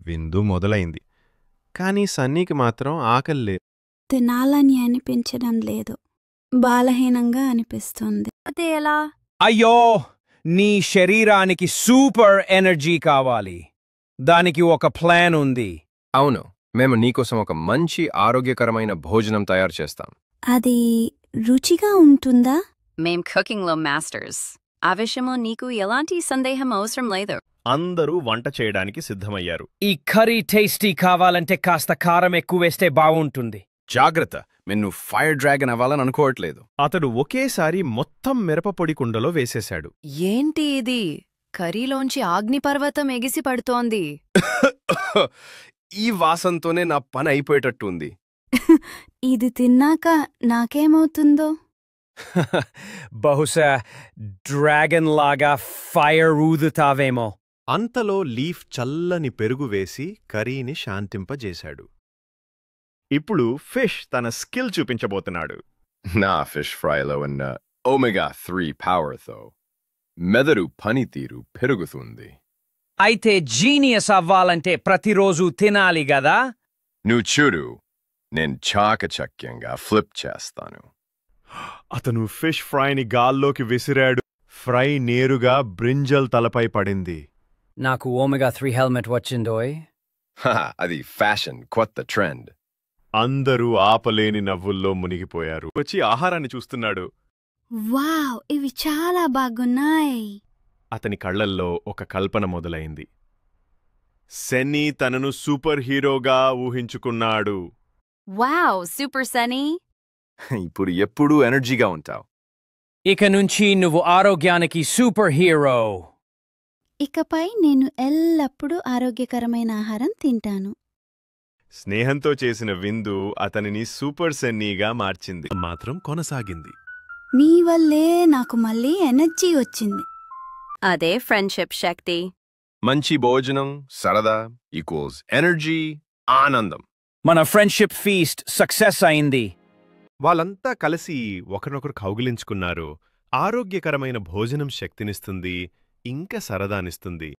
విందు మొదలైంది. కాని సన్నీకి మాత్రం ఆకలిలేదు. తినాలని అనిపించడం లేదు. బలహీనంగా అనిపిస్తుంది. అదే ఎలా? అయ్యో, నీ శరీరానికి సూపర్ ఎనర్జీ కావాలి. దానికి ఒక ప్లాన్ ఉంది. అవును, మేము నీకోసం ఒక మంచి ఆరోగ్యకరమైన భోజనం తయారు చేస్తాం. అది రుచిగా ఉంటుందా? మేం కుకింగ్లో మాస్టర్స్. ఆ విషయంలో నీకు ఎలాంటి సందేహం అవసరం లేదు. అందరూ వంట చేయడానికి సిద్ధమయ్యారు. ఈ కర్రీ టేస్టీ కావాలంటే కాస్త కారం ఎక్కువేస్తే బావుంటుంది. జాగ్రత్త, నేను ఫైర్ డ్రాగన్ అవ్వాలని అనుకోవట్లేదు. అతడు ఒకేసారి మొత్తం మిరపపొడి కుండలో వేసేశాడు. ఏంటి ఇది? కర్రీలోంచి అగ్నిపర్వతం ఎగిసి పడుతోంది. ఈ వాసనతోనే నా పని అయిపోయేటట్టు ఉంది. ఇది తిన్నాక నాకేమవుతుందో? బహుశా డ్రాగన్ లాగా ఫైర్ ఊదుతావేమో. అంతలో లీఫ్ చల్లని పెరుగు వేసి కర్రీని శాంతింపజేశాడు. ఇప్పుడు ఫిష్ తన స్కిల్ చూపించబోతున్నాడు. నా ఫిష్ ఫ్రైలో ఉన్న ఒమెగా-3 పవర్తో మెదడు పనితీరు పెరుగుతుంది. అయితే జీనియస్ అవ్వాలంటే ప్రతిరోజు తినాలి గదా? నువ్వు చూడు, నేను చాకచక్యంగా ఫ్లిప్ చేస్తాను. అతను ఫిష్ ఫ్రైని గాల్లోకి విసిరాడు. ఫ్రై నేరుగా బ్రింజల్ తలపై పడింది. నాకు ఒమెగా-3 హెల్మెట్ వచ్చిందోయ్. అది ఫ్యాషన్, కొత్త ట్రెండ్. అందరూ ఆపలేని నవ్వుల్లో మునిగిపోయారు. వచ్చి ఆహారాన్ని చూస్తున్నాడు. వావ్, ఇవి చాలా బాగున్నాయి. అతని కళ్లల్లో ఒక కల్పన మొదలైంది. సెన్నీ తనను సూపర్ హీరోగా ఊహించుకున్నాడు. Wow, super Sunny. ఇప్పుడు ఎప్పుడూ ఎనర్జీగా ఉంటావు. ఇక నుంచి నువ్వు ఆరోగ్యానికి సూపర్ హీరో. ఇకపై నేను ఎల్లప్పుడూ ఆరోగ్యకరమైన ఆహారం తింటాను. స్నేహంతో చేసిన విందు అతనిని సూపర్ సెన్నీగా మార్చింది. మాత్రం కొనసాగింది. నీ వల్లే నాకు మళ్ళీ ఎనర్జీ వచ్చింది. అదే ఫ్రెండ్షిప్ శక్తి. మంచి భోజనం, సరదా ఈక్వల్స్ ఎనర్జీ, ఆనందం. మన ఫ్రెండ్షిప్ ఫీస్ట్ సక్సెస్ అయింది. వాళ్ళంతా కలిసి ఒకరినొకరు కౌగిలించుకున్నారు. ఆరోగ్యకరమైన భోజనం శక్తినిస్తుంది, ఇంకా సరదానిస్తుంది.